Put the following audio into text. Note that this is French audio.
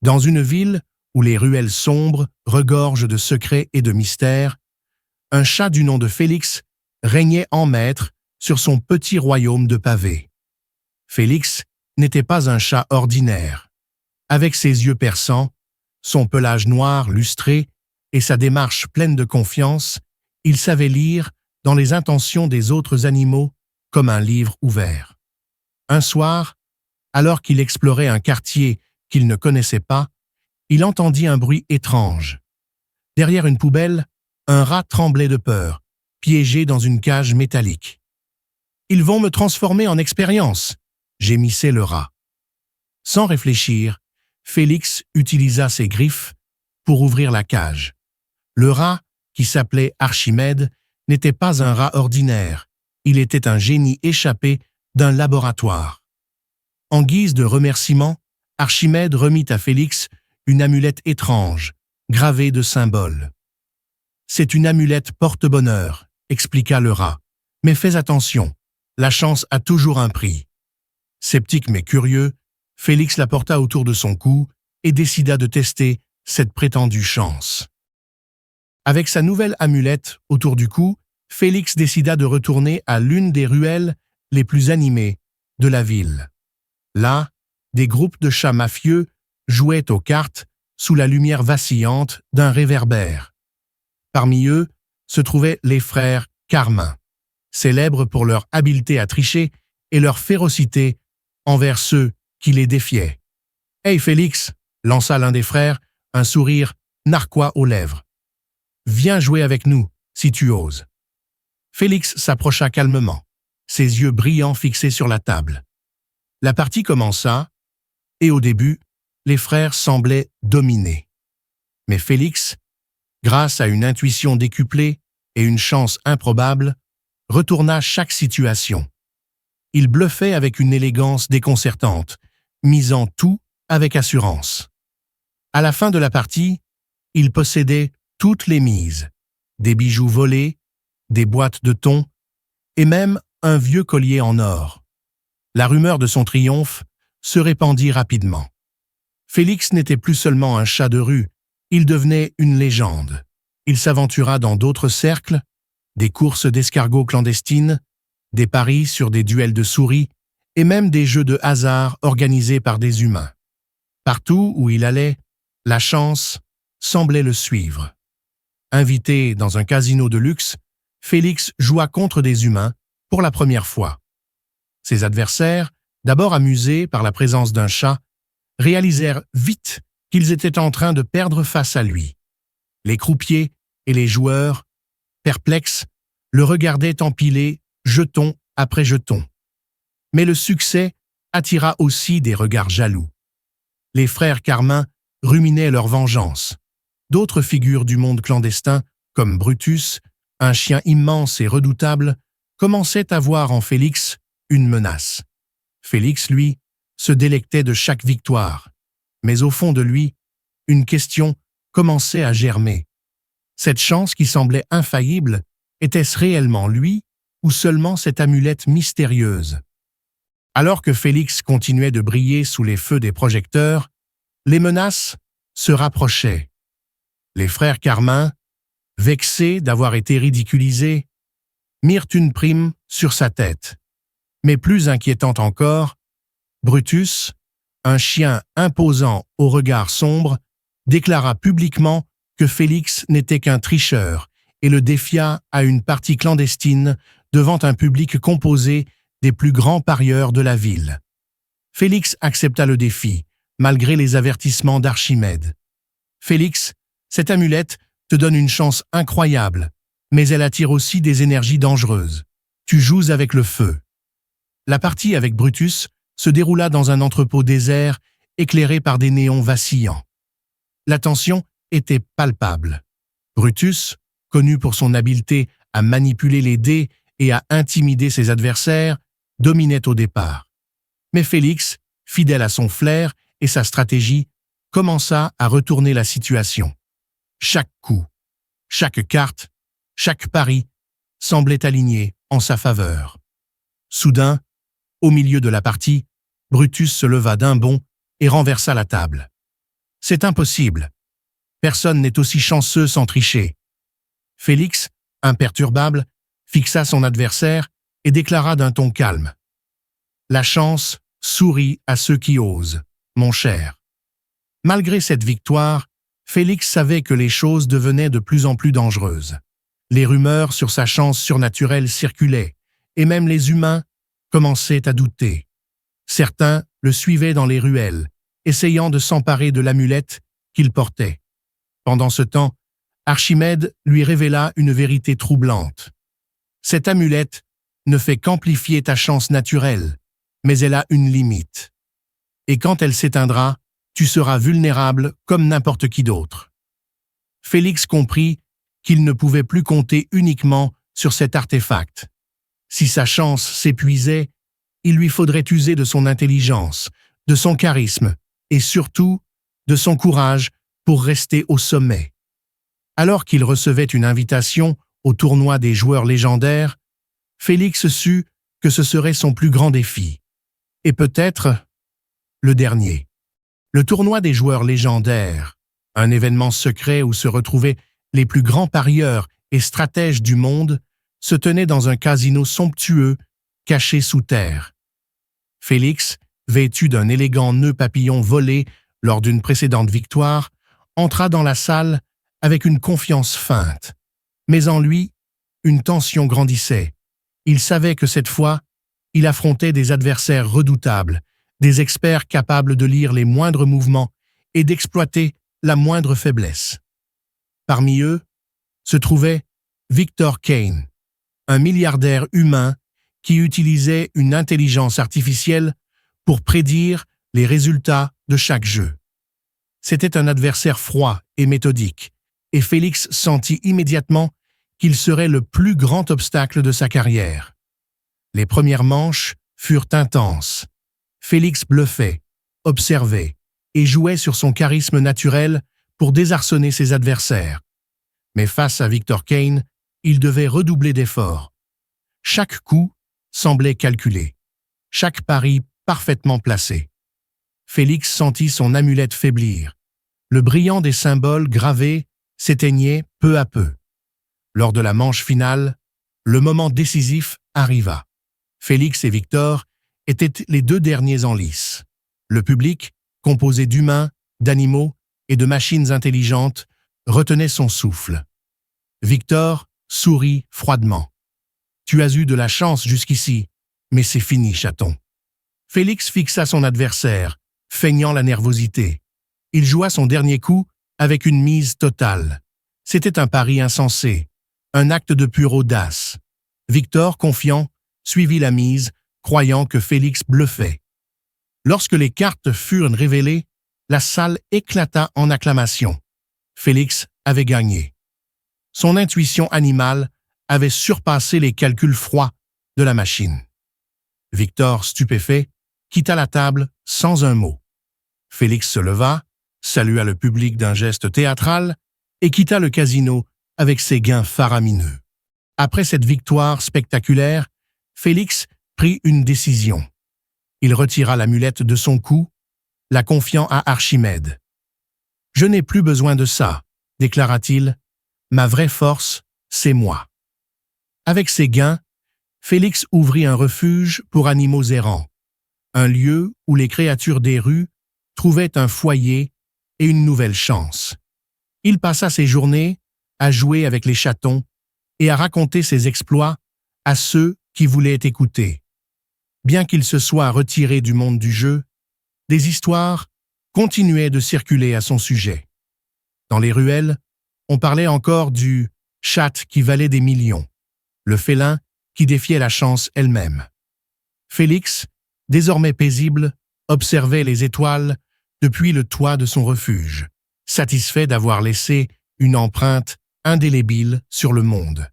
Dans une ville où les ruelles sombres regorgent de secrets et de mystères, un chat du nom de Félix régnait en maître sur son petit royaume de pavés. Félix n'était pas un chat ordinaire. Avec ses yeux perçants, son pelage noir lustré et sa démarche pleine de confiance, il savait lire dans les intentions des autres animaux comme un livre ouvert. Un soir, alors qu'il explorait un quartier qu'il ne connaissait pas, il entendit un bruit étrange. Derrière une poubelle, un rat tremblait de peur, piégé dans une cage métallique. « Ils vont me transformer en expérience !» gémissait le rat. Sans réfléchir, Félix utilisa ses griffes pour ouvrir la cage. Le rat, qui s'appelait Archimède, n'était pas un rat ordinaire. Il était un génie échappé d'un laboratoire. En guise de remerciement, Archimède remit à Félix une amulette étrange, gravée de symboles. « C'est une amulette porte-bonheur », expliqua le rat. « Mais fais attention, la chance a toujours un prix. » Sceptique mais curieux, Félix la porta autour de son cou et décida de tester cette prétendue chance. Avec sa nouvelle amulette autour du cou, Félix décida de retourner à l'une des ruelles les plus animées de la ville. Là, des groupes de chats mafieux jouaient aux cartes sous la lumière vacillante d'un réverbère. Parmi eux se trouvaient les frères Carmin, célèbres pour leur habileté à tricher et leur férocité envers ceux qui les défiaient. « Hey Félix !» lança l'un des frères, un sourire narquois aux lèvres. « Viens jouer avec nous, si tu oses. » Félix s'approcha calmement, ses yeux brillants fixés sur la table. La partie commença, et au début, les frères semblaient dominés. Mais Félix, grâce à une intuition décuplée et une chance improbable, retourna chaque situation. Il bluffait avec une élégance déconcertante, misant tout avec assurance. À la fin de la partie, il possédait toutes les mises, des bijoux volés, des boîtes de thon et même un vieux collier en or. La rumeur de son triomphe se répandit rapidement. Félix n'était plus seulement un chat de rue, il devenait une légende. Il s'aventura dans d'autres cercles, des courses d'escargots clandestines, des paris sur des duels de souris et même des jeux de hasard organisés par des humains. Partout où il allait, la chance semblait le suivre. Invité dans un casino de luxe, Félix joua contre des humains pour la première fois. Ses adversaires, d'abord amusés par la présence d'un chat, réalisèrent vite qu'ils étaient en train de perdre face à lui. Les croupiers et les joueurs, perplexes, le regardaient empiler jeton après jeton. Mais le succès attira aussi des regards jaloux. Les frères Carmin ruminaient leur vengeance. D'autres figures du monde clandestin, comme Brutus, un chien immense et redoutable, commençaient à voir en Félix une menace. Félix, lui, se délectait de chaque victoire. Mais au fond de lui, une question commençait à germer. Cette chance qui semblait infaillible, était-ce réellement lui ou seulement cette amulette mystérieuse? Alors que Félix continuait de briller sous les feux des projecteurs, les menaces se rapprochaient. Les frères Carmin, vexés d'avoir été ridiculisés, mirent une prime sur sa tête. Mais plus inquiétant encore, Brutus, un chien imposant au regard sombre, déclara publiquement que Félix n'était qu'un tricheur et le défia à une partie clandestine devant un public composé des plus grands parieurs de la ville. Félix accepta le défi, malgré les avertissements d'Archimède. « Félix, cette amulette te donne une chance incroyable, mais elle attire aussi des énergies dangereuses. Tu joues avec le feu. » La partie avec Brutus se déroula dans un entrepôt désert éclairé par des néons vacillants. La tension était palpable. Brutus, connu pour son habileté à manipuler les dés et à intimider ses adversaires, dominait au départ. Mais Félix, fidèle à son flair et sa stratégie, commença à retourner la situation. Chaque coup, chaque carte, chaque pari semblait aligné en sa faveur. Soudain, au milieu de la partie, Brutus se leva d'un bond et renversa la table. C'est impossible. Personne n'est aussi chanceux sans tricher. Félix, imperturbable, fixa son adversaire et déclara d'un ton calme. La chance sourit à ceux qui osent, mon cher. Malgré cette victoire, Félix savait que les choses devenaient de plus en plus dangereuses. Les rumeurs sur sa chance surnaturelle circulaient, et même les humains commençaient à douter. Certains le suivaient dans les ruelles, essayant de s'emparer de l'amulette qu'il portait. Pendant ce temps, Archimède lui révéla une vérité troublante. Cette amulette ne fait qu'amplifier ta chance naturelle, mais elle a une limite. Et quand elle s'éteindra, tu seras vulnérable comme n'importe qui d'autre. Félix comprit qu'il ne pouvait plus compter uniquement sur cet artefact. Si sa chance s'épuisait, il lui faudrait user de son intelligence, de son charisme et surtout de son courage pour rester au sommet. Alors qu'il recevait une invitation au tournoi des joueurs légendaires, Félix sut que ce serait son plus grand défi. Et peut-être le dernier. Le tournoi des joueurs légendaires, un événement secret où se retrouvaient les plus grands parieurs et stratèges du monde, se tenait dans un casino somptueux caché sous terre. Félix, vêtu d'un élégant nœud papillon volé lors d'une précédente victoire, entra dans la salle avec une confiance feinte. Mais en lui, une tension grandissait. Il savait que cette fois, il affrontait des adversaires redoutables, des experts capables de lire les moindres mouvements et d'exploiter la moindre faiblesse. Parmi eux se trouvait Victor Kane, un milliardaire humain qui utilisait une intelligence artificielle pour prédire les résultats de chaque jeu. C'était un adversaire froid et méthodique, et Félix sentit immédiatement qu'il serait le plus grand obstacle de sa carrière. Les premières manches furent intenses. Félix bluffait, observait et jouait sur son charisme naturel pour désarçonner ses adversaires. Mais face à Victor Kane, il devait redoubler d'efforts. Chaque coup semblait calculé, chaque pari parfaitement placé. Félix sentit son amulette faiblir. Le brillant des symboles gravés s'éteignait peu à peu. Lors de la manche finale, le moment décisif arriva. Félix et Victor étaient les deux derniers en lice. Le public, composé d'humains, d'animaux et de machines intelligentes, retenait son souffle. Victor sourit froidement. « Tu as eu de la chance jusqu'ici, mais c'est fini, chaton. » Félix fixa son adversaire, feignant la nervosité. Il joua son dernier coup avec une mise totale. C'était un pari insensé, un acte de pure audace. Victor, confiant, suivit la mise, croyant que Félix bluffait. Lorsque les cartes furent révélées, la salle éclata en acclamations. Félix avait gagné. Son intuition animale avait surpassé les calculs froids de la machine. Victor, stupéfait, quitta la table sans un mot. Félix se leva, salua le public d'un geste théâtral et quitta le casino avec ses gains faramineux. Après cette victoire spectaculaire, Félix prit une décision. Il retira l'amulette de son cou, la confiant à Archimède. « Je n'ai plus besoin de ça, » déclara-t-il. « Ma vraie force, c'est moi. » Avec ses gains, Félix ouvrit un refuge pour animaux errants, un lieu où les créatures des rues trouvaient un foyer et une nouvelle chance. Il passa ses journées à jouer avec les chatons et à raconter ses exploits à ceux qui voulaient écouter. Bien qu'il se soit retiré du monde du jeu, des histoires continuaient de circuler à son sujet. Dans les ruelles, on parlait encore du « chat qui valait des millions », le félin qui défiait la chance elle-même. Félix, désormais paisible, observait les étoiles depuis le toit de son refuge, satisfait d'avoir laissé une empreinte indélébile sur le monde.